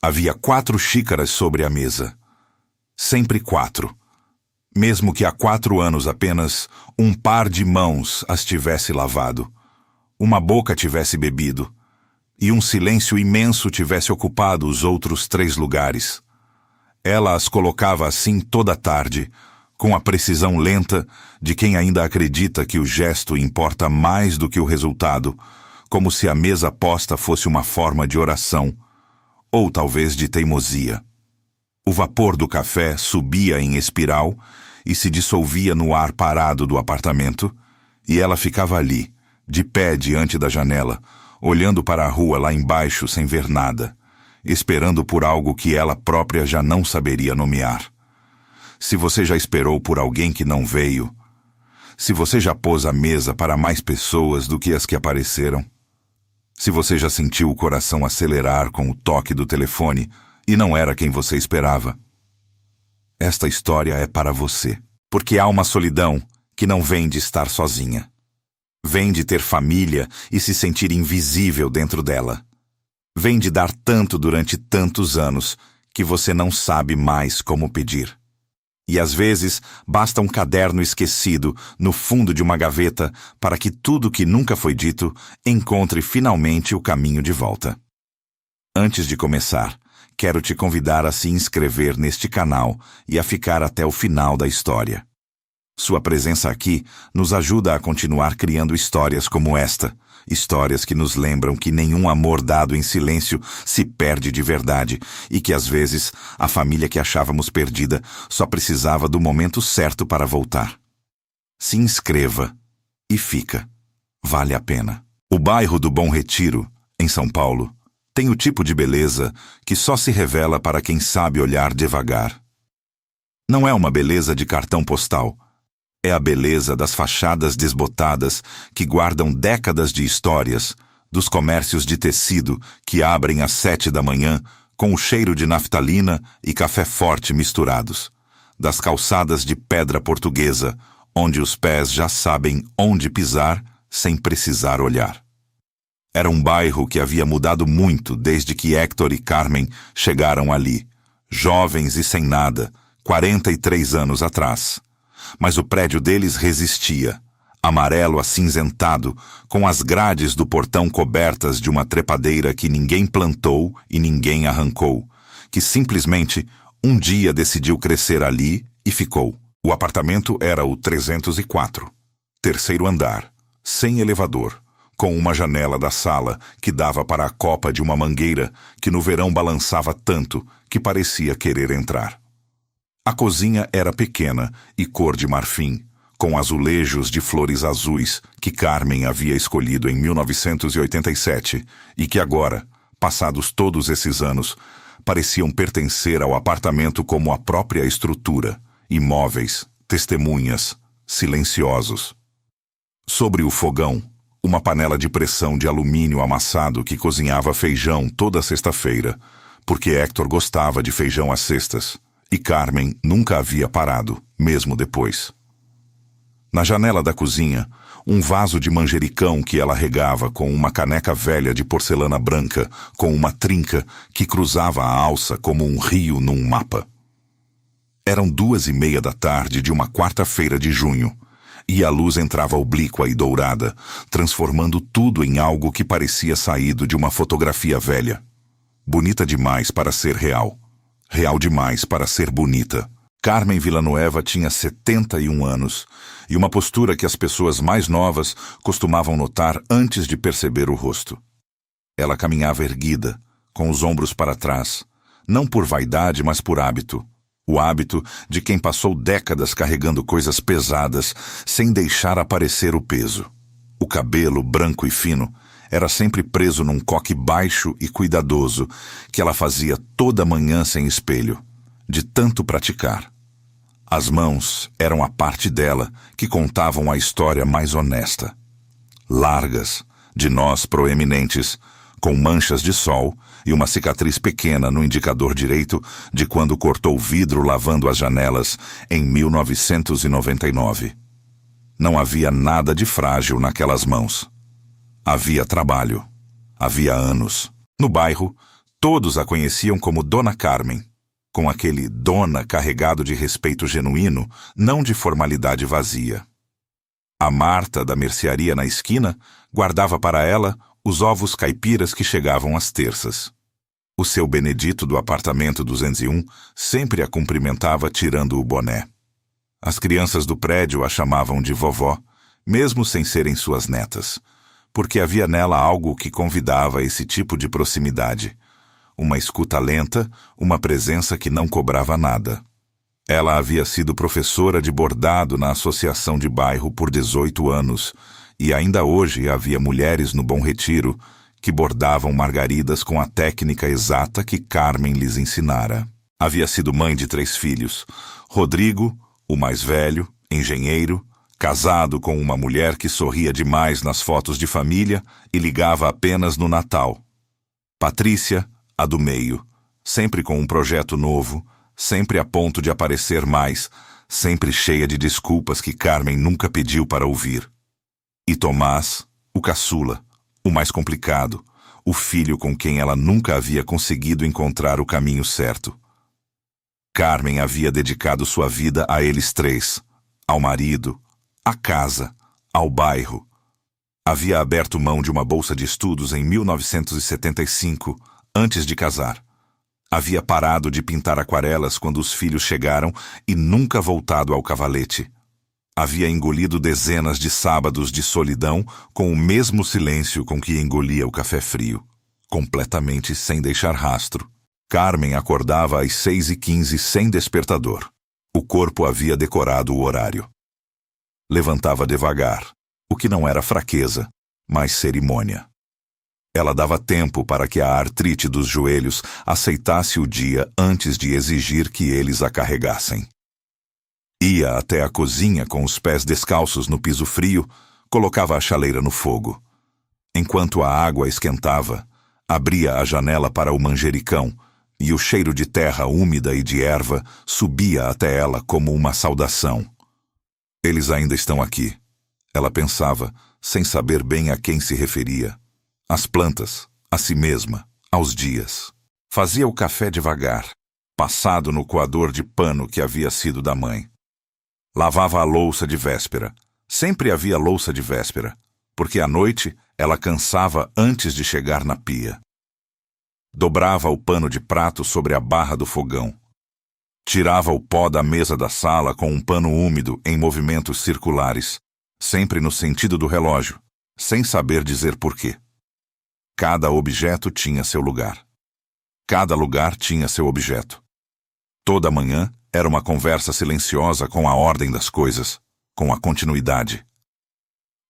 Havia 4 xícaras sobre a mesa. Sempre 4. Mesmo que há 4 anos apenas um par de mãos as tivesse lavado, uma boca tivesse bebido, e um silêncio imenso tivesse ocupado os outros 3 lugares. Ela as colocava assim toda a tarde, com a precisão lenta de quem ainda acredita que o gesto importa mais do que o resultado, como se a mesa posta fosse uma forma de oração, ou talvez de teimosia. O vapor do café subia em espiral e se dissolvia no ar parado do apartamento, e ela ficava ali, de pé diante da janela, olhando para a rua lá embaixo sem ver nada, esperando por algo que ela própria já não saberia nomear. Se você já esperou por alguém que não veio, se você já pôs a mesa para mais pessoas do que as que apareceram, se você já sentiu o coração acelerar com o toque do telefone e não era quem você esperava, esta história é para você, porque há uma solidão que não vem de estar sozinha. Vem de ter família e se sentir invisível dentro dela. Vem de dar tanto durante tantos anos que você não sabe mais como pedir. E às vezes basta um caderno esquecido no fundo de uma gaveta para que tudo que nunca foi dito encontre finalmente o caminho de volta. Antes de começar, quero te convidar a se inscrever neste canal e a ficar até o final da história. Sua presença aqui nos ajuda a continuar criando histórias como esta, histórias que nos lembram que nenhum amor dado em silêncio se perde de verdade e que às vezes a família que achávamos perdida só precisava do momento certo para voltar. Se inscreva e fica. Vale a pena. O bairro do Bom Retiro, em São Paulo, tem o tipo de beleza que só se revela para quem sabe olhar devagar. Não é uma beleza de cartão postal. É a beleza das fachadas desbotadas que guardam décadas de histórias, dos comércios de tecido que abrem às 7 da manhã com o cheiro de naftalina e café forte misturados, das calçadas de pedra portuguesa, onde os pés já sabem onde pisar sem precisar olhar. Era um bairro que havia mudado muito desde que Héctor e Carmen chegaram ali, jovens e sem nada, 43 anos atrás. Mas o prédio deles resistia, amarelo acinzentado, com as grades do portão cobertas de uma trepadeira que ninguém plantou e ninguém arrancou, que simplesmente um dia decidiu crescer ali e ficou. O apartamento era o 304, 3º andar, sem elevador, com uma janela da sala que dava para a copa de uma mangueira que no verão balançava tanto que parecia querer entrar. A cozinha era pequena e cor de marfim, com azulejos de flores azuis que Carmen havia escolhido em 1987 e que agora, passados todos esses anos, pareciam pertencer ao apartamento como a própria estrutura, imóveis, testemunhas, silenciosos. Sobre o fogão, uma panela de pressão de alumínio amassado que cozinhava feijão toda sexta-feira, porque Héctor gostava de feijão às sextas. E Carmen nunca havia parado, mesmo depois. Na janela da cozinha, um vaso de manjericão que ela regava com uma caneca velha de porcelana branca com uma trinca que cruzava a alça como um rio num mapa. Eram 2:30 da tarde de uma quarta-feira de junho, e a luz entrava oblíqua e dourada, transformando tudo em algo que parecia saído de uma fotografia velha. Bonita demais para ser real. Real demais para ser bonita. Carmen Villanueva tinha 71 anos e uma postura que as pessoas mais novas costumavam notar antes de perceber o rosto. Ela caminhava erguida, com os ombros para trás, não por vaidade, mas por hábito. O hábito de quem passou décadas carregando coisas pesadas sem deixar aparecer o peso. O cabelo, branco e fino, era sempre preso num coque baixo e cuidadoso que ela fazia toda manhã sem espelho, de tanto praticar. As mãos eram a parte dela que contavam a história mais honesta. Largas, de nós proeminentes, com manchas de sol e uma cicatriz pequena no indicador direito de quando cortou vidro lavando as janelas em 1999. Não havia nada de frágil naquelas mãos. Havia trabalho. Havia anos. No bairro, Todos a conheciam como Dona Carmen, com aquele dona carregado de respeito genuíno, não de formalidade vazia. A Marta, da mercearia na esquina, guardava para ela os ovos caipiras que chegavam às terças. O seu Benedito, do apartamento 201, sempre a cumprimentava tirando o boné. As crianças do prédio a chamavam de vovó, mesmo sem serem suas netas, porque havia nela algo que convidava a esse tipo de proximidade. Uma escuta lenta, uma presença que não cobrava nada. Ela havia sido professora de bordado na associação de bairro por 18 anos, e ainda hoje havia mulheres no Bom Retiro que bordavam margaridas com a técnica exata que Carmen lhes ensinara. Havia sido mãe de 3 filhos. Rodrigo, o mais velho, engenheiro, casado com uma mulher que sorria demais nas fotos de família e ligava apenas no Natal. Patrícia, a do meio, sempre com um projeto novo, sempre a ponto de aparecer mais, sempre cheia de desculpas que Carmen nunca pediu para ouvir. E Tomás, o caçula, o mais complicado, o filho com quem ela nunca havia conseguido encontrar o caminho certo. Carmen havia dedicado sua vida a eles 3, ao marido, à casa, ao bairro. Havia aberto mão de uma bolsa de estudos em 1975, antes de casar. Havia parado de pintar aquarelas quando os filhos chegaram e nunca voltado ao cavalete. Havia engolido dezenas de sábados de solidão com o mesmo silêncio com que engolia o café frio, completamente sem deixar rastro. Carmen acordava às 6h15 sem despertador. O corpo havia decorado o horário. Levantava devagar, o que não era fraqueza, mas cerimônia. Ela dava tempo para que a artrite dos joelhos aceitasse o dia antes de exigir que eles a carregassem. Ia até a cozinha com os pés descalços no piso frio, colocava a chaleira no fogo. Enquanto a água esquentava, abria a janela para o manjericão e o cheiro de terra úmida e de erva subia até ela como uma saudação. Eles ainda estão aqui, ela pensava, sem saber bem a quem se referia. Às plantas, a si mesma, aos dias. Fazia o café devagar, passado no coador de pano que havia sido da mãe. Lavava a louça de véspera. Sempre havia louça de véspera, porque à noite ela cansava antes de chegar na pia. Dobrava o pano de prato sobre a barra do fogão. Tirava o pó da mesa da sala com um pano úmido em movimentos circulares, sempre no sentido do relógio, sem saber dizer porquê. Cada objeto tinha seu lugar. Cada lugar tinha seu objeto. Toda manhã era uma conversa silenciosa com a ordem das coisas, com a continuidade.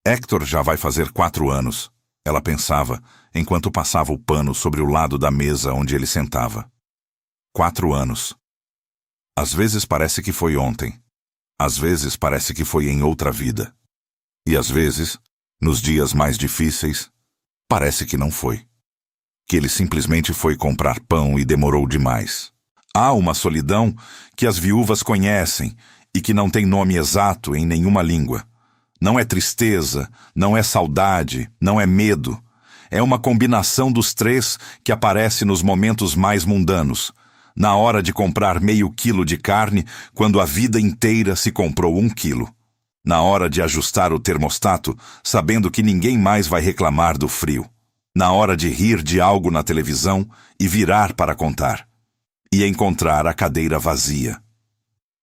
Héctor já vai fazer 4 anos, ela pensava, enquanto passava o pano sobre o lado da mesa onde ele sentava. 4 anos. Às vezes parece que foi ontem. Às vezes parece que foi em outra vida. E às vezes, nos dias mais difíceis, parece que não foi. Que ele simplesmente foi comprar pão e demorou demais. Há uma solidão que as viúvas conhecem e que não tem nome exato em nenhuma língua. Não é tristeza, não é saudade, não é medo. É uma combinação dos 3 que aparece nos momentos mais mundanos. Na hora de comprar meio quilo de carne, quando a vida inteira se comprou 1 quilo. Na hora de ajustar o termostato, sabendo que ninguém mais vai reclamar do frio. Na hora de rir de algo na televisão e virar para contar. E encontrar a cadeira vazia.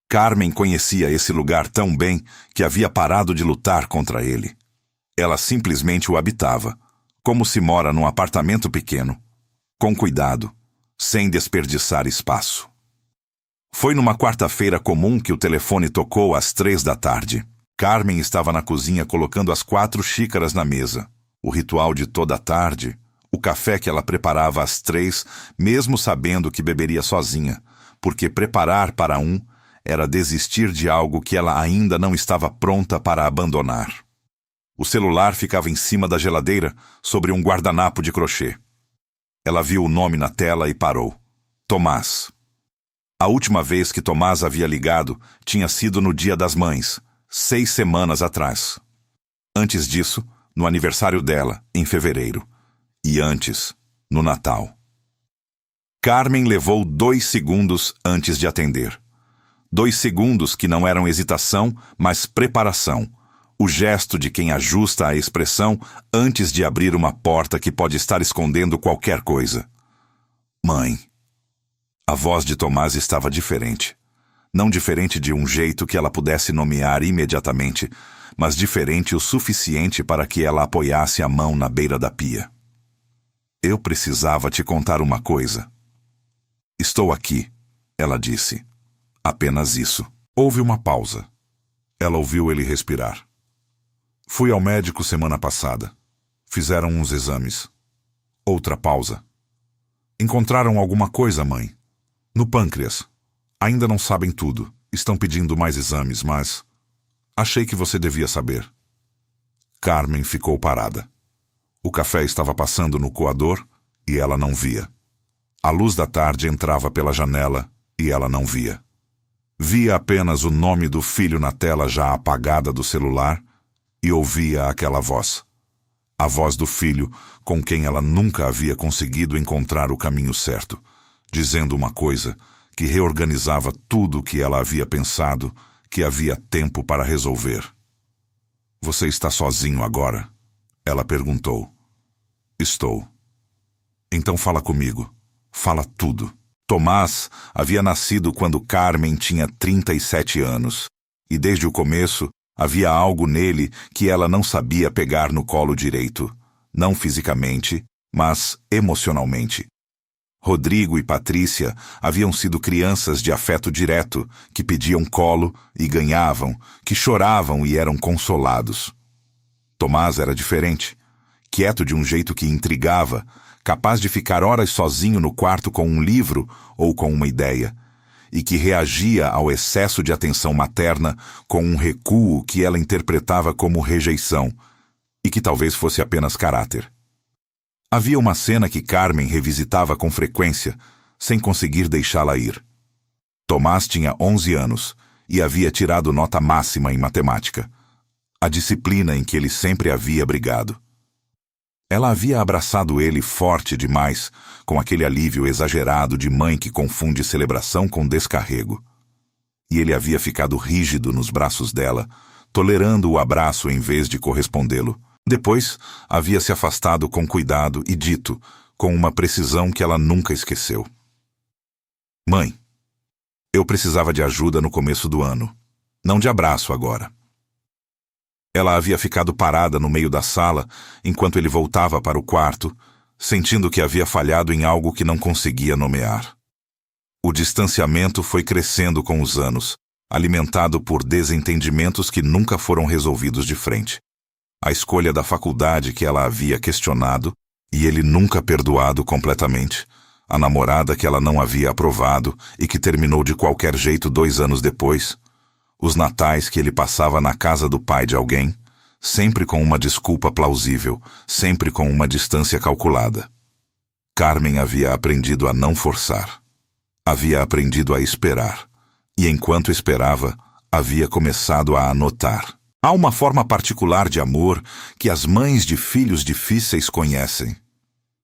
Carmen conhecia esse lugar tão bem que havia parado de lutar contra ele. Ela simplesmente o habitava, como se mora num apartamento pequeno, com cuidado, sem desperdiçar espaço. Foi numa quarta-feira comum que o telefone tocou às 3 da tarde. Carmen estava na cozinha colocando as 4 xícaras na mesa. O ritual de toda a tarde, o café que ela preparava às 3, mesmo sabendo que beberia sozinha, porque preparar para um era desistir de algo que ela ainda não estava pronta para abandonar. O celular ficava em cima da geladeira, sobre um guardanapo de crochê. Ela viu o nome na tela e parou. Tomás. A última vez que Tomás havia ligado tinha sido no Dia das Mães, 6 semanas atrás. Antes disso, no aniversário dela, em fevereiro. E antes, no Natal. Carmen levou 2 segundos antes de atender. 2 segundos que não eram hesitação, mas preparação. O gesto de quem ajusta a expressão antes de abrir uma porta que pode estar escondendo qualquer coisa. Mãe. A voz de Tomás estava diferente. Não diferente de um jeito que ela pudesse nomear imediatamente, mas diferente o suficiente para que ela apoiasse a mão na beira da pia. Eu precisava te contar uma coisa. Estou aqui, ela disse. Apenas isso. Houve uma pausa. Ela ouviu ele respirar. Fui ao médico semana passada. Fizeram uns exames. Outra pausa. Encontraram alguma coisa, mãe? No pâncreas. Ainda não sabem tudo. Estão pedindo mais exames, mas... Achei que você devia saber. Carmen ficou parada. O café estava passando no coador e ela não via. A luz da tarde entrava pela janela e ela não via. Via apenas o nome do filho na tela já apagada do celular e ouvia aquela voz. A voz do filho com quem ela nunca havia conseguido encontrar o caminho certo, dizendo uma coisa que reorganizava tudo o que ela havia pensado que havia tempo para resolver. Você está sozinho agora? Ela perguntou. Estou. Então fala comigo. Fala tudo. Tomás havia nascido quando Carmen tinha 37 anos, e desde o começo havia algo nele que ela não sabia pegar no colo direito, não fisicamente, mas emocionalmente. Rodrigo e Patrícia haviam sido crianças de afeto direto, que pediam colo e ganhavam, que choravam e eram consolados. Tomás era diferente, quieto de um jeito que intrigava, capaz de ficar horas sozinho no quarto com um livro ou com uma ideia, e que reagia ao excesso de atenção materna com um recuo que ela interpretava como rejeição, e que talvez fosse apenas caráter. Havia uma cena que Carmen revisitava com frequência, sem conseguir deixá-la ir. Tomás tinha 11 anos e havia tirado nota máxima em matemática, a disciplina em que ele sempre havia brigado. Ela havia abraçado ele forte demais, com aquele alívio exagerado de mãe que confunde celebração com descarrego. E ele havia ficado rígido nos braços dela, tolerando o abraço em vez de correspondê-lo. Depois, havia se afastado com cuidado e dito, com uma precisão que ela nunca esqueceu. Mãe, eu precisava de ajuda no começo do ano. Não de abraço agora. Ela havia ficado parada no meio da sala enquanto ele voltava para o quarto, sentindo que havia falhado em algo que não conseguia nomear. O distanciamento foi crescendo com os anos, alimentado por desentendimentos que nunca foram resolvidos de frente. A escolha da faculdade que ela havia questionado e ele nunca perdoado completamente. A namorada que ela não havia aprovado e que terminou de qualquer jeito 2 anos depois. Os natais que ele passava na casa do pai de alguém, sempre com uma desculpa plausível, sempre com uma distância calculada. Carmen havia aprendido a não forçar. Havia aprendido a esperar. E enquanto esperava, havia começado a anotar. Há uma forma particular de amor que as mães de filhos difíceis conhecem.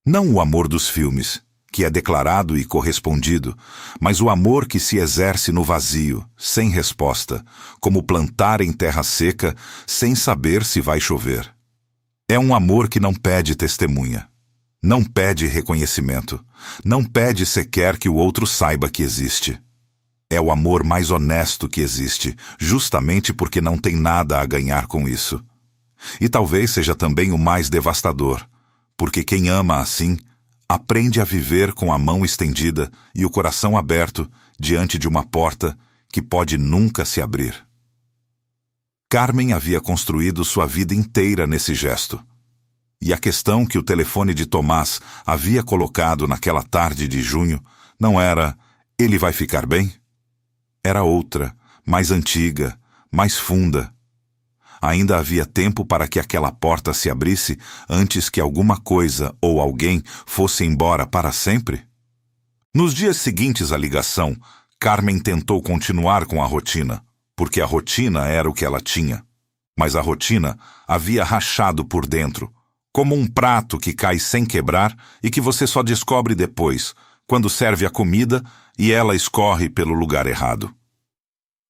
Não o amor dos filmes, que é declarado e correspondido, mas o amor que se exerce no vazio, sem resposta, como plantar em terra seca, sem saber se vai chover. É um amor que não pede testemunha, não pede reconhecimento, não pede sequer que o outro saiba que existe. É o amor mais honesto que existe, justamente porque não tem nada a ganhar com isso. E talvez seja também o mais devastador, porque quem ama assim aprende a viver com a mão estendida e o coração aberto diante de uma porta que pode nunca se abrir. Carmen havia construído sua vida inteira nesse gesto. E a questão que o telefone de Tomás havia colocado naquela tarde de junho não era "ele vai ficar bem?" Era outra, mais antiga, mais funda. Ainda havia tempo para que aquela porta se abrisse antes que alguma coisa ou alguém fosse embora para sempre? Nos dias seguintes à ligação, Carmen tentou continuar com a rotina, porque a rotina era o que ela tinha. Mas a rotina havia rachado por dentro, como um prato que cai sem quebrar e que você só descobre depois, quando serve a comida e ela escorre pelo lugar errado.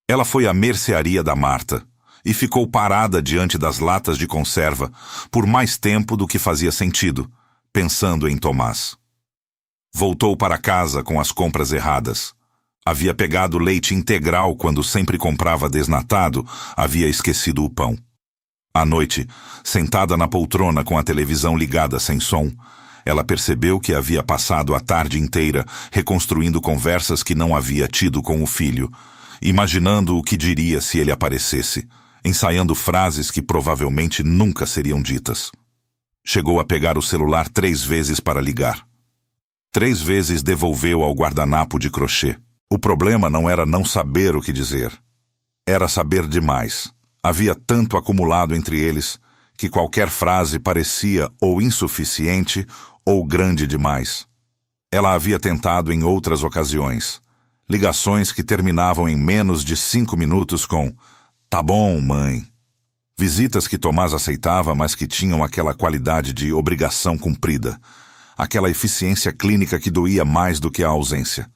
Ela foi à mercearia da Marta e ficou parada diante das latas de conserva por mais tempo do que fazia sentido, pensando em Tomás. Voltou para casa com as compras erradas. Havia pegado leite integral quando sempre comprava desnatado, havia esquecido o pão. À noite, sentada na poltrona com a televisão ligada sem som, ela percebeu que havia passado a tarde inteira reconstruindo conversas que não havia tido com o filho, imaginando o que diria se ele aparecesse, ensaiando frases que provavelmente nunca seriam ditas. Chegou a pegar o celular 3 vezes para ligar. 3 vezes devolveu ao guardanapo de crochê. O problema não era não saber o que dizer. Era saber demais. Havia tanto acumulado entre eles que qualquer frase parecia ou insuficiente ou grande demais. Ela havia tentado em outras ocasiões. Ligações que terminavam em menos de 5 minutos com "Tá bom, mãe". Visitas que Tomás aceitava, mas que tinham aquela qualidade de obrigação cumprida. Aquela eficiência clínica que doía mais do que a ausência.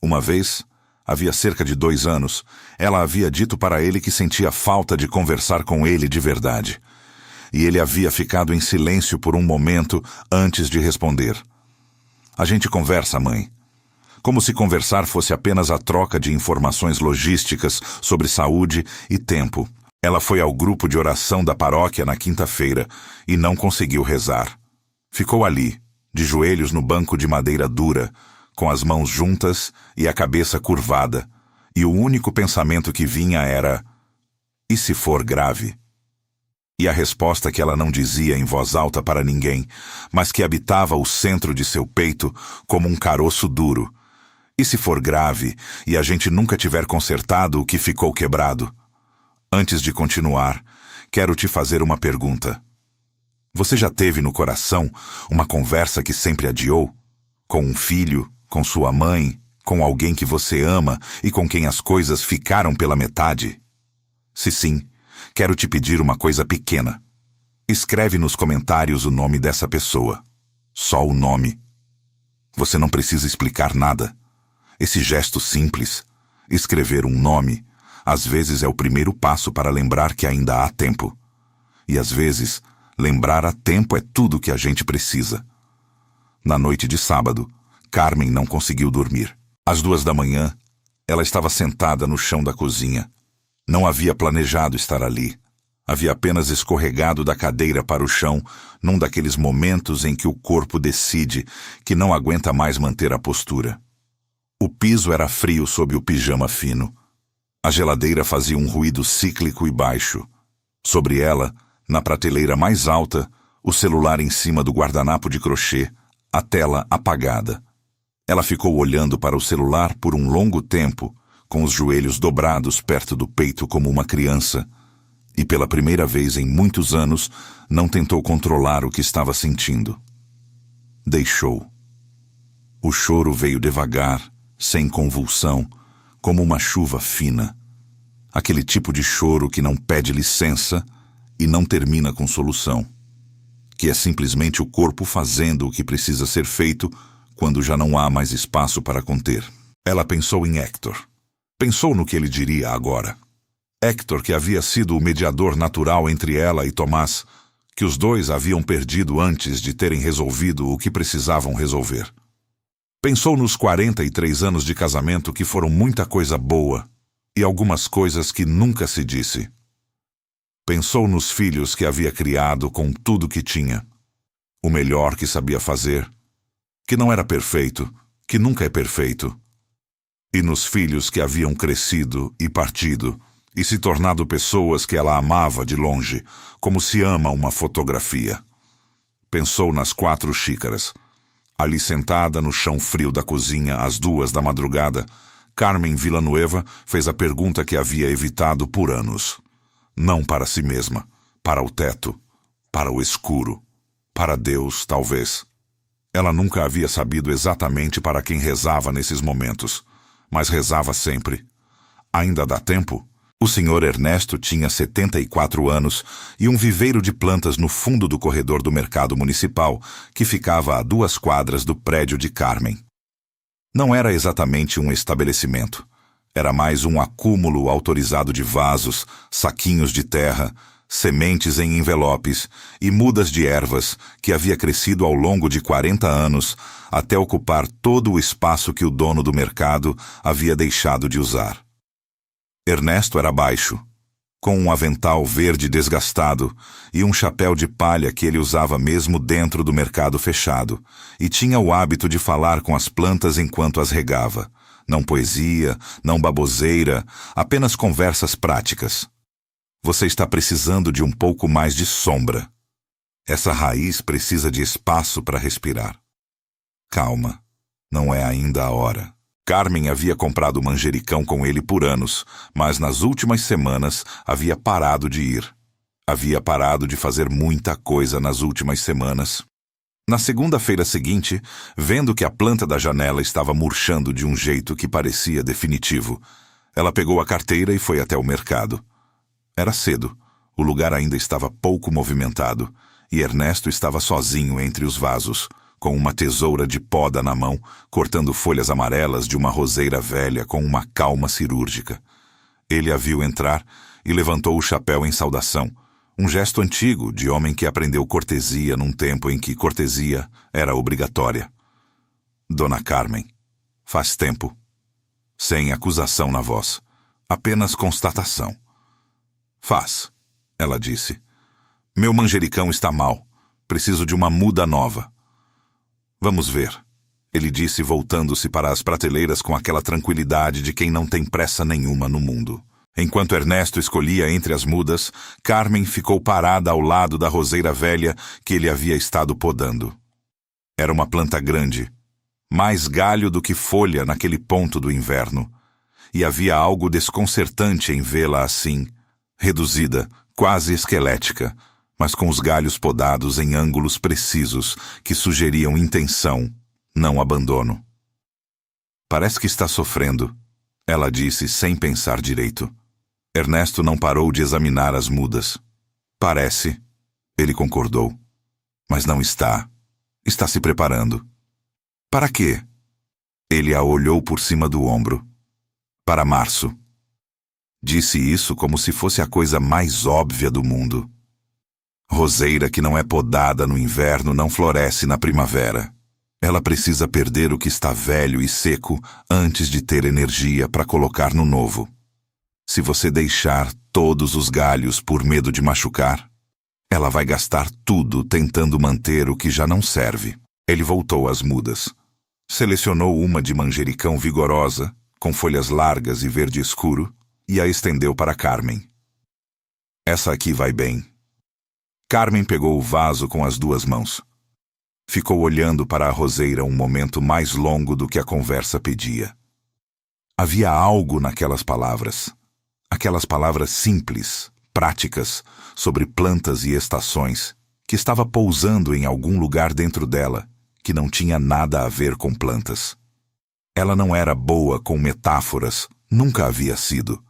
Uma vez, havia cerca de 2 anos, ela havia dito para ele que sentia falta de conversar com ele de verdade. E ele havia ficado em silêncio por um momento antes de responder. "A gente conversa, mãe." Como se conversar fosse apenas a troca de informações logísticas sobre saúde e tempo. Ela foi ao grupo de oração da paróquia na quinta-feira e não conseguiu rezar. Ficou ali, de joelhos no banco de madeira dura, com as mãos juntas e a cabeça curvada, e o único pensamento que vinha era: e se for grave? E a resposta que ela não dizia em voz alta para ninguém, mas que habitava o centro de seu peito como um caroço duro: e se for grave e a gente nunca tiver consertado o que ficou quebrado? Antes de continuar, quero te fazer uma pergunta. Você já teve no coração uma conversa que sempre adiou? Com um filho, com sua mãe, com alguém que você ama e com quem as coisas ficaram pela metade? Se sim, quero te pedir uma coisa pequena. Escreve nos comentários o nome dessa pessoa. Só o nome. Você não precisa explicar nada. Esse gesto simples, escrever um nome, às vezes é o primeiro passo para lembrar que ainda há tempo. E às vezes, lembrar a tempo é tudo que a gente precisa. Na noite de sábado, Carmen não conseguiu dormir. Às 2 da manhã, ela estava sentada no chão da cozinha. Não havia planejado estar ali. Havia apenas escorregado da cadeira para o chão num daqueles momentos em que o corpo decide que não aguenta mais manter a postura. O piso era frio sob o pijama fino. A geladeira fazia um ruído cíclico e baixo. Sobre ela, na prateleira mais alta, o celular em cima do guardanapo de crochê, a tela apagada. Ela ficou olhando para o celular por um longo tempo, com os joelhos dobrados perto do peito como uma criança, e pela primeira vez em muitos anos não tentou controlar o que estava sentindo. Deixou. O choro veio devagar, sem convulsão, como uma chuva fina. Aquele tipo de choro que não pede licença e não termina com solução. Que é simplesmente o corpo fazendo o que precisa ser feito quando já não há mais espaço para conter. Ela pensou em Héctor. Pensou no que ele diria agora. Héctor, que havia sido o mediador natural entre ela e Tomás, que os dois haviam perdido antes de terem resolvido o que precisavam resolver. Pensou nos 43 anos de casamento que foram muita coisa boa e algumas coisas que nunca se disse. Pensou nos filhos que havia criado com tudo que tinha. O melhor que sabia fazer, que não era perfeito, que nunca é perfeito. E nos filhos que haviam crescido e partido e se tornado pessoas que ela amava de longe, como se ama uma fotografia. Pensou nas 4 xícaras. Ali sentada no chão frio da cozinha às 2 da madrugada, Carmen Villanueva fez a pergunta que havia evitado por anos. Não para si mesma, para o teto, para o escuro, para Deus, talvez. Ela nunca havia sabido exatamente para quem rezava nesses momentos, mas rezava sempre. Ainda dá tempo? O Sr. Ernesto tinha 74 anos e um viveiro de plantas no fundo do corredor do mercado municipal, que ficava a 2 quadras do prédio de Carmen. Não era exatamente um estabelecimento. Era mais um acúmulo autorizado de vasos, saquinhos de terra, sementes em envelopes e mudas de ervas que havia crescido ao longo de 40 anos até ocupar todo o espaço que o dono do mercado havia deixado de usar. Ernesto era baixo, com um avental verde desgastado e um chapéu de palha que ele usava mesmo dentro do mercado fechado, e tinha o hábito de falar com as plantas enquanto as regava. Não poesia, não baboseira, apenas conversas práticas. Você está precisando de um pouco mais de sombra. Essa raiz precisa de espaço para respirar. Calma, não é ainda a hora. Carmen havia comprado manjericão com ele por anos, mas nas últimas semanas havia parado de ir. Havia parado de fazer muita coisa nas últimas semanas. Na segunda-feira seguinte, vendo que a planta da janela estava murchando de um jeito que parecia definitivo, ela pegou a carteira e foi até o mercado. Era cedo, o lugar ainda estava pouco movimentado, e Ernesto estava sozinho entre os vasos, com uma tesoura de poda na mão, cortando folhas amarelas de uma roseira velha com uma calma cirúrgica. Ele a viu entrar e levantou o chapéu em saudação, um gesto antigo de homem que aprendeu cortesia num tempo em que cortesia era obrigatória. Dona Carmen, faz tempo. Sem acusação na voz, apenas constatação. Faz, ela disse. Meu manjericão está mal. Preciso de uma muda nova. Vamos ver, ele disse voltando-se para as prateleiras com aquela tranquilidade de quem não tem pressa nenhuma no mundo. Enquanto Ernesto escolhia entre as mudas, Carmen ficou parada ao lado da roseira velha que ele havia estado podando. Era uma planta grande, mais galho do que folha naquele ponto do inverno, e havia algo desconcertante em vê-la assim, reduzida, quase esquelética, mas com os galhos podados em ângulos precisos que sugeriam intenção, não abandono. Parece que está sofrendo, ela disse sem pensar direito. Ernesto não parou de examinar as mudas. Parece, ele concordou. Mas não está. Está se preparando. Para quê? Ele a olhou por cima do ombro. Para março. Disse isso como se fosse a coisa mais óbvia do mundo. Roseira que não é podada no inverno não floresce na primavera. Ela precisa perder o que está velho e seco antes de ter energia para colocar no novo. Se você deixar todos os galhos por medo de machucar, ela vai gastar tudo tentando manter o que já não serve. Ele voltou às mudas. Selecionou uma de manjericão vigorosa, com folhas largas e verde escuro, e a estendeu para Carmen. Essa aqui vai bem. Carmen pegou o vaso com as duas mãos. Ficou olhando para a roseira um momento mais longo do que a conversa pedia. Havia algo naquelas palavras. Aquelas palavras simples, práticas, sobre plantas e estações, que estava pousando em algum lugar dentro dela, que não tinha nada a ver com plantas. Ela não era boa com metáforas, nunca havia sido.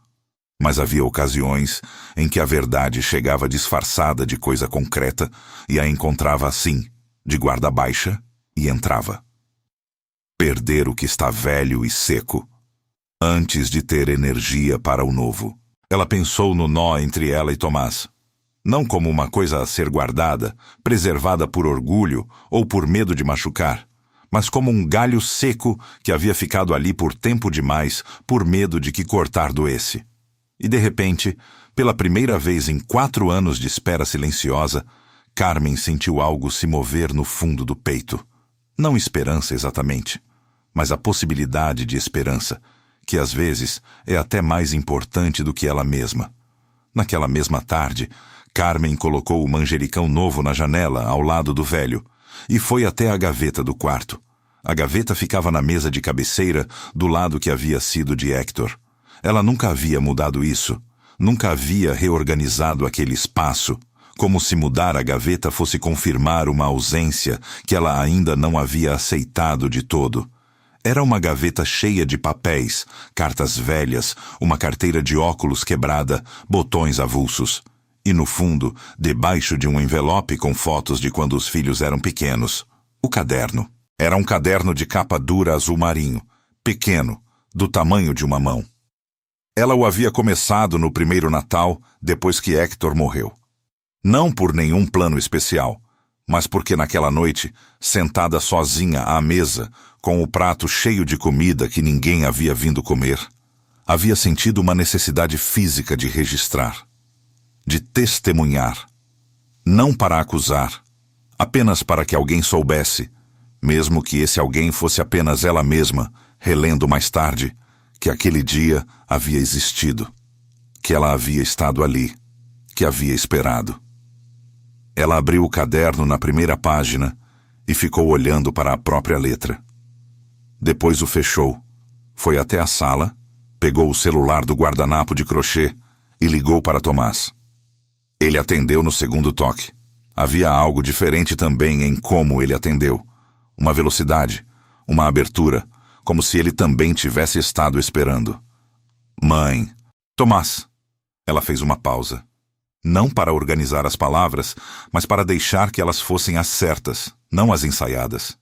Mas havia ocasiões em que a verdade chegava disfarçada de coisa concreta e a encontrava assim, de guarda baixa, e entrava. Perder o que está velho e seco, antes de ter energia para o novo. Ela pensou no nó entre ela e Tomás. Não como uma coisa a ser guardada, preservada por orgulho ou por medo de machucar, mas como um galho seco que havia ficado ali por tempo demais, por medo de que cortar doesse. E de repente, pela primeira vez em 4 anos de espera silenciosa, Carmen sentiu algo se mover no fundo do peito. Não esperança exatamente, mas a possibilidade de esperança, que às vezes é até mais importante do que ela mesma. Naquela mesma tarde, Carmen colocou o manjericão novo na janela ao lado do velho e foi até a gaveta do quarto. A gaveta ficava na mesa de cabeceira do lado que havia sido de Héctor. Ela nunca havia mudado isso, nunca havia reorganizado aquele espaço, como se mudar a gaveta fosse confirmar uma ausência que ela ainda não havia aceitado de todo. Era uma gaveta cheia de papéis, cartas velhas, uma carteira de óculos quebrada, botões avulsos. E no fundo, debaixo de um envelope com fotos de quando os filhos eram pequenos, o caderno. Era um caderno de capa dura azul marinho, pequeno, do tamanho de uma mão. Ela o havia começado no primeiro Natal, depois que Hector morreu. Não por nenhum plano especial, mas porque naquela noite, sentada sozinha à mesa, com o prato cheio de comida que ninguém havia vindo comer, havia sentido uma necessidade física de registrar, de testemunhar, não para acusar, apenas para que alguém soubesse, mesmo que esse alguém fosse apenas ela mesma, relendo mais tarde, que aquele dia havia existido, que ela havia estado ali, que havia esperado. Ela abriu o caderno na primeira página e ficou olhando para a própria letra. Depois o fechou, foi até a sala, pegou o celular do guardanapo de crochê e ligou para Tomás. Ele atendeu no segundo toque. Havia algo diferente também em como ele atendeu. Uma velocidade, uma abertura, como se ele também tivesse estado esperando. Mãe. Tomás. Ela fez uma pausa. Não para organizar as palavras, mas para deixar que elas fossem as certas, não as ensaiadas.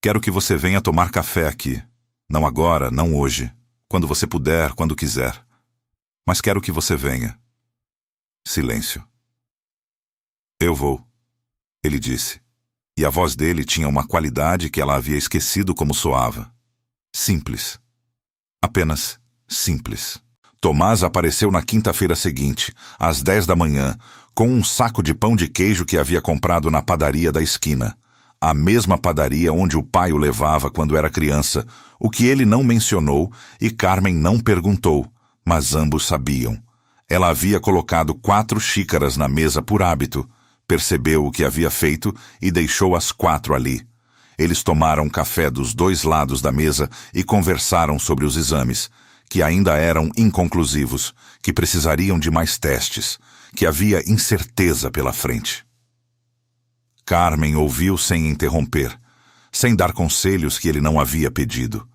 Quero que você venha tomar café aqui. Não agora, não hoje. Quando você puder, quando quiser. Mas quero que você venha. Silêncio. Eu vou, ele disse. E a voz dele tinha uma qualidade que ela havia esquecido como soava. Simples. Apenas simples. Tomás apareceu na quinta-feira seguinte, às 10 da manhã, com um saco de pão de queijo que havia comprado na padaria da esquina. A mesma padaria onde o pai o levava quando era criança, o que ele não mencionou e Carmen não perguntou, mas ambos sabiam. Ela havia colocado 4 xícaras na mesa por hábito, percebeu o que havia feito e deixou as 4 ali. Eles tomaram café dos 2 lados da mesa e conversaram sobre os exames, que ainda eram inconclusivos, que precisariam de mais testes, que havia incerteza pela frente. Carmen ouviu sem interromper, sem dar conselhos que ele não havia pedido,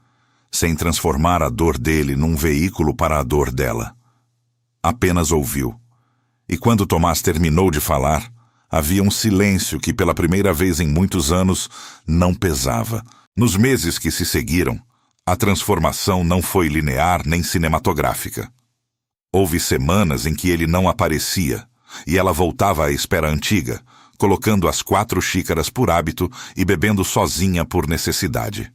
sem transformar a dor dele num veículo para a dor dela. Apenas ouviu. E quando Tomás terminou de falar, havia um silêncio que pela primeira vez em muitos anos não pesava. Nos meses que se seguiram, a transformação não foi linear nem cinematográfica. Houve semanas em que ele não aparecia, e ela voltava à espera antiga, colocando as 4 xícaras por hábito e bebendo sozinha por necessidade.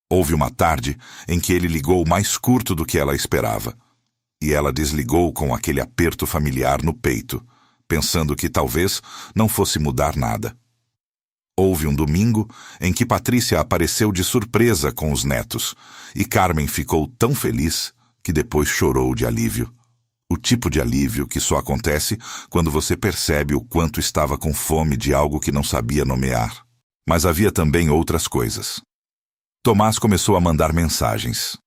Houve uma tarde em que ele ligou mais curto do que ela esperava, e ela desligou com aquele aperto familiar no peito, pensando que talvez não fosse mudar nada. Houve um domingo em que Patrícia apareceu de surpresa com os netos, e Carmen ficou tão feliz que depois chorou de alívio. O tipo de alívio que só acontece quando você percebe o quanto estava com fome de algo que não sabia nomear. Mas havia também outras coisas. Tomás começou a mandar mensagens.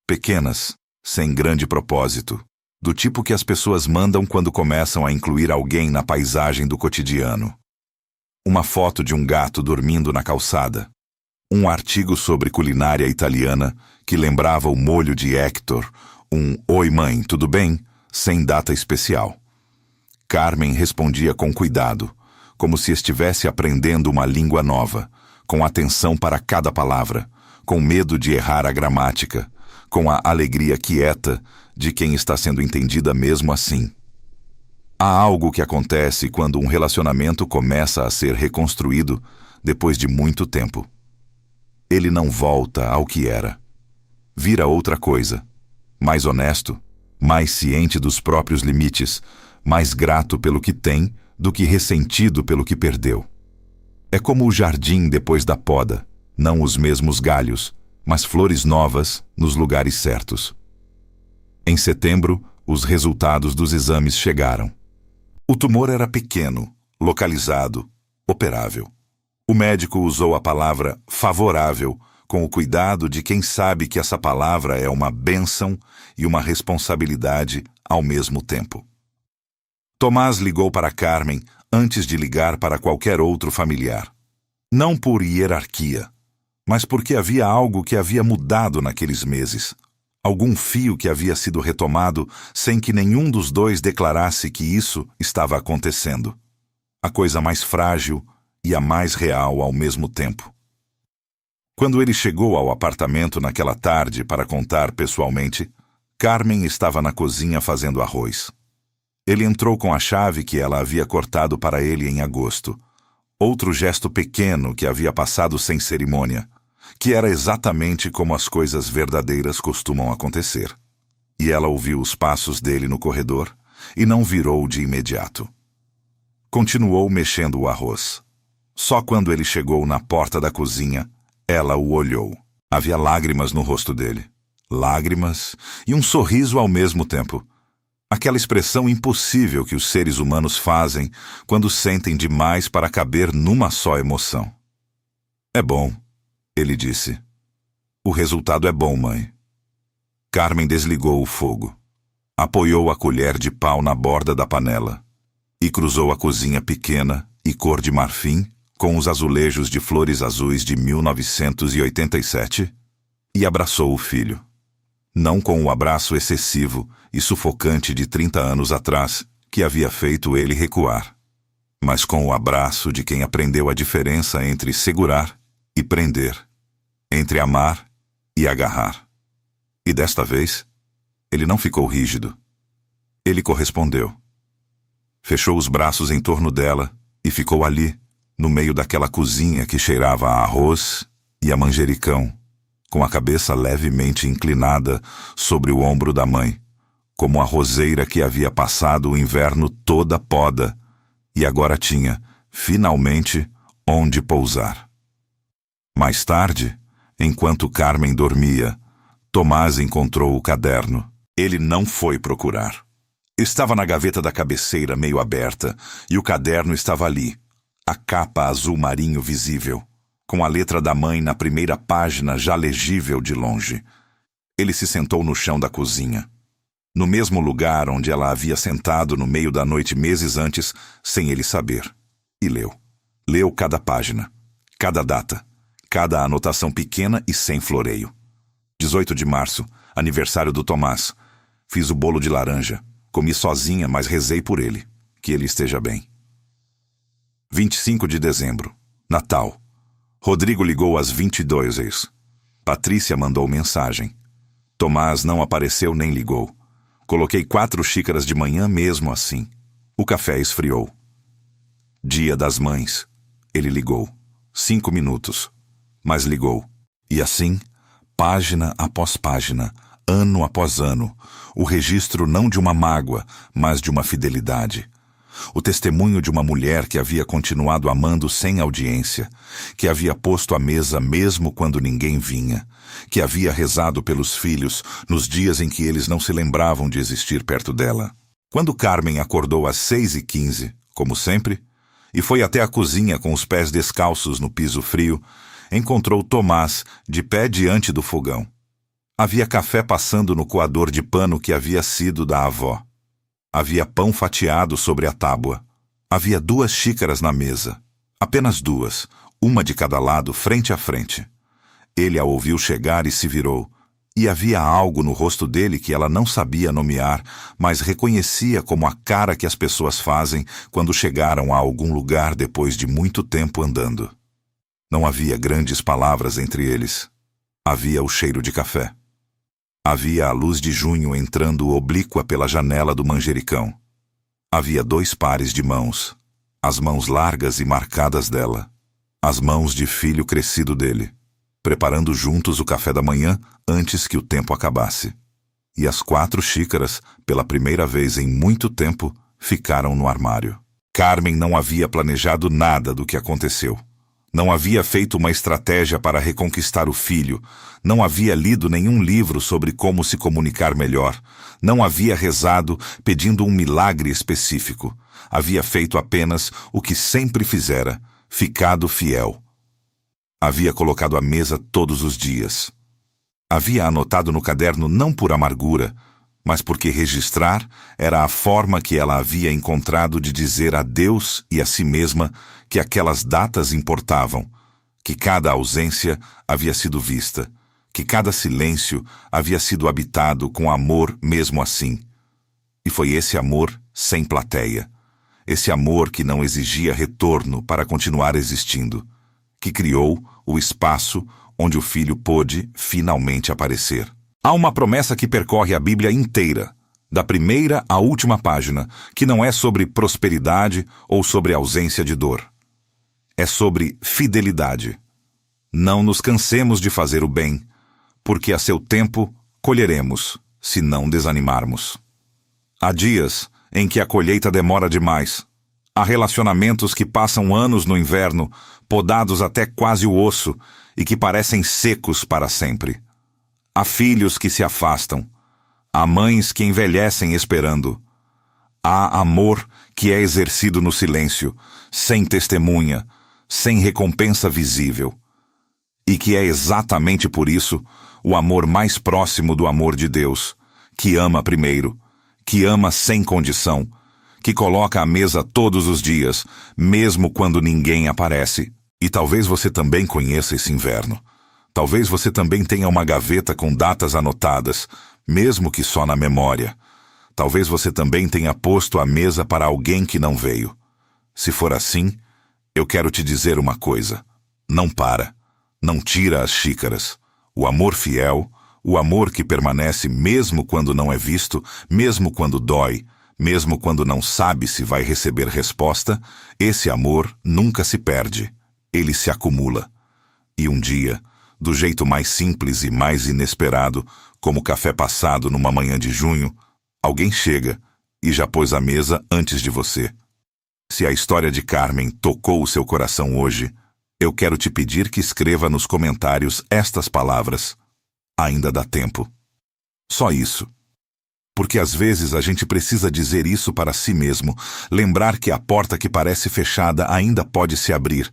Pequenas, sem grande propósito, do tipo que as pessoas mandam quando começam a incluir alguém na paisagem do cotidiano. Uma foto de um gato dormindo na calçada. Um artigo sobre culinária italiana que lembrava o molho de Hector, um "Oi mãe, tudo bem?", sem data especial. Carmen respondia com cuidado, como se estivesse aprendendo uma língua nova, com atenção para cada palavra, com medo de errar a gramática, com a alegria quieta de quem está sendo entendida mesmo assim. Há algo que acontece quando um relacionamento começa a ser reconstruído depois de muito tempo. Ele não volta ao que era. Vira outra coisa. Mais honesto, mais ciente dos próprios limites, mais grato pelo que tem do que ressentido pelo que perdeu. É como o jardim depois da poda, não os mesmos galhos, mas flores novas nos lugares certos. Em setembro, os resultados dos exames chegaram. O tumor era pequeno, localizado, operável. O médico usou a palavra favorável, com o cuidado de quem sabe que essa palavra é uma bênção e uma responsabilidade ao mesmo tempo. Tomás ligou para Carmen antes de ligar para qualquer outro familiar. Não por hierarquia, mas porque havia algo que havia mudado naqueles meses. Algum fio que havia sido retomado sem que nenhum dos dois declarasse que isso estava acontecendo. A coisa mais frágil e a mais real ao mesmo tempo. Quando ele chegou ao apartamento naquela tarde para contar pessoalmente, Carmen estava na cozinha fazendo arroz. Ele entrou com a chave que ela havia cortado para ele em agosto. Outro gesto pequeno que havia passado sem cerimônia, que era exatamente como as coisas verdadeiras costumam acontecer. E ela ouviu os passos dele no corredor e não virou de imediato. Continuou mexendo o arroz. Só quando ele chegou na porta da cozinha, ela o olhou. Havia lágrimas no rosto dele. Lágrimas e um sorriso ao mesmo tempo. Aquela expressão impossível que os seres humanos fazem quando sentem demais para caber numa só emoção. É bom, ele disse. O resultado é bom, mãe. Carmen desligou o fogo. Apoiou a colher de pau na borda da panela e cruzou a cozinha pequena e cor de marfim com os azulejos de flores azuis de 1987 e abraçou o filho. Não com o abraço excessivo e sufocante de 30 anos atrás que havia feito ele recuar, mas com o abraço de quem aprendeu a diferença entre segurar e prender, entre amar e agarrar. E desta vez, ele não ficou rígido. Ele correspondeu. Fechou os braços em torno dela e ficou ali, no meio daquela cozinha que cheirava a arroz e a manjericão, com a cabeça levemente inclinada sobre o ombro da mãe, como a roseira que havia passado o inverno toda poda e agora tinha, finalmente, onde pousar. Mais tarde, enquanto Carmen dormia, Tomás encontrou o caderno. Ele não foi procurar. Estava na gaveta da cabeceira meio aberta e o caderno estava ali, a capa azul marinho visível, com a letra da mãe na primeira página já legível de longe. Ele se sentou no chão da cozinha, no mesmo lugar onde ela havia sentado no meio da noite meses antes, sem ele saber, e leu. Leu cada página, cada data, cada anotação pequena e sem floreio. 18 de março, aniversário do Tomás. Fiz o bolo de laranja. Comi sozinha, mas rezei por ele. Que ele esteja bem. 25 de dezembro, Natal. Rodrigo ligou às 22h. Patrícia mandou mensagem. Tomás não apareceu nem ligou. Coloquei 4 xícaras de manhã mesmo assim. O café esfriou. Dia das Mães. Ele ligou. 5 minutos. Mas ligou. E assim, página após página, ano após ano, o registro não de uma mágoa, mas de uma fidelidade. O testemunho de uma mulher que havia continuado amando sem audiência, que havia posto a mesa mesmo quando ninguém vinha, que havia rezado pelos filhos nos dias em que eles não se lembravam de existir perto dela. Quando Carmen acordou às 6h15, como sempre, e foi até a cozinha com os pés descalços no piso frio, encontrou Tomás de pé diante do fogão. Havia café passando no coador de pano que havia sido da avó. Havia pão fatiado sobre a tábua. Havia 2 xícaras na mesa. Apenas 2, uma de cada lado, frente a frente. Ele a ouviu chegar e se virou. E havia algo no rosto dele que ela não sabia nomear, mas reconhecia como a cara que as pessoas fazem quando chegaram a algum lugar depois de muito tempo andando. Não havia grandes palavras entre eles. Havia o cheiro de café. Havia a luz de junho entrando oblíqua pela janela do manjericão. Havia 2 pares de mãos, as mãos largas e marcadas dela, as mãos de filho crescido dele, preparando juntos o café da manhã antes que o tempo acabasse. E as 4 xícaras, pela primeira vez em muito tempo, ficaram no armário. Carmen não havia planejado nada do que aconteceu. Não havia feito uma estratégia para reconquistar o filho, não havia lido nenhum livro sobre como se comunicar melhor, não havia rezado pedindo um milagre específico. Havia feito apenas o que sempre fizera, ficado fiel. Havia colocado à mesa todos os dias. Havia anotado no caderno não por amargura, mas porque registrar era a forma que ela havia encontrado de dizer a Deus e a si mesma que aquelas datas importavam, que cada ausência havia sido vista, que cada silêncio havia sido habitado com amor mesmo assim. E foi esse amor sem plateia, esse amor que não exigia retorno para continuar existindo, que criou o espaço onde o filho pôde finalmente aparecer. Há uma promessa que percorre a Bíblia inteira, da primeira à última página, que não é sobre prosperidade ou sobre ausência de dor. É sobre fidelidade. Não nos cansemos de fazer o bem, porque a seu tempo colheremos, se não desanimarmos. Há dias em que a colheita demora demais. Há relacionamentos que passam anos no inverno, podados até quase o osso, e que parecem secos para sempre. Há filhos que se afastam. Há mães que envelhecem esperando. Há amor que é exercido no silêncio, sem testemunha, sem recompensa visível. E que é exatamente por isso o amor mais próximo do amor de Deus, que ama primeiro, que ama sem condição, que coloca à mesa todos os dias, mesmo quando ninguém aparece. E talvez você também conheça esse inverno. Talvez você também tenha uma gaveta com datas anotadas, mesmo que só na memória. Talvez você também tenha posto a mesa para alguém que não veio. Se for assim, eu quero te dizer uma coisa. Não para. Não tira as xícaras. O amor fiel, o amor que permanece mesmo quando não é visto, mesmo quando dói, mesmo quando não sabe se vai receber resposta, esse amor nunca se perde. Ele se acumula. E um dia, do jeito mais simples e mais inesperado, como café passado numa manhã de junho, alguém chega e já pôs a mesa antes de você. Se a história de Carmen tocou o seu coração hoje, eu quero te pedir que escreva nos comentários estas palavras. Ainda dá tempo. Só isso. Porque às vezes a gente precisa dizer isso para si mesmo, lembrar que a porta que parece fechada ainda pode se abrir,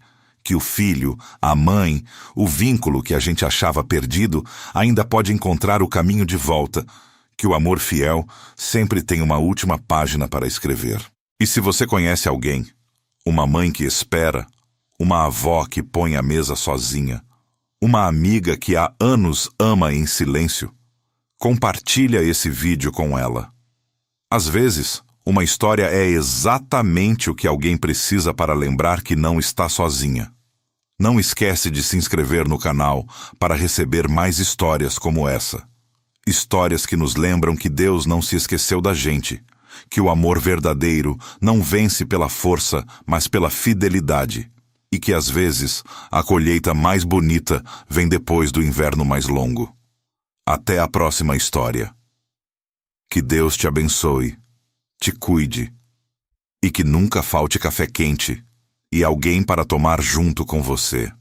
que o filho, a mãe, o vínculo que a gente achava perdido ainda pode encontrar o caminho de volta, que o amor fiel sempre tem uma última página para escrever. E se você conhece alguém, uma mãe que espera, uma avó que põe a mesa sozinha, uma amiga que há anos ama em silêncio, compartilha esse vídeo com ela. Às vezes, uma história é exatamente o que alguém precisa para lembrar que não está sozinha. Não esquece de se inscrever no canal para receber mais histórias como essa. Histórias que nos lembram que Deus não se esqueceu da gente, que o amor verdadeiro não vence pela força, mas pela fidelidade, e que às vezes a colheita mais bonita vem depois do inverno mais longo. Até a próxima história. Que Deus te abençoe, te cuide, e que nunca falte café quente e alguém para tomar junto com você.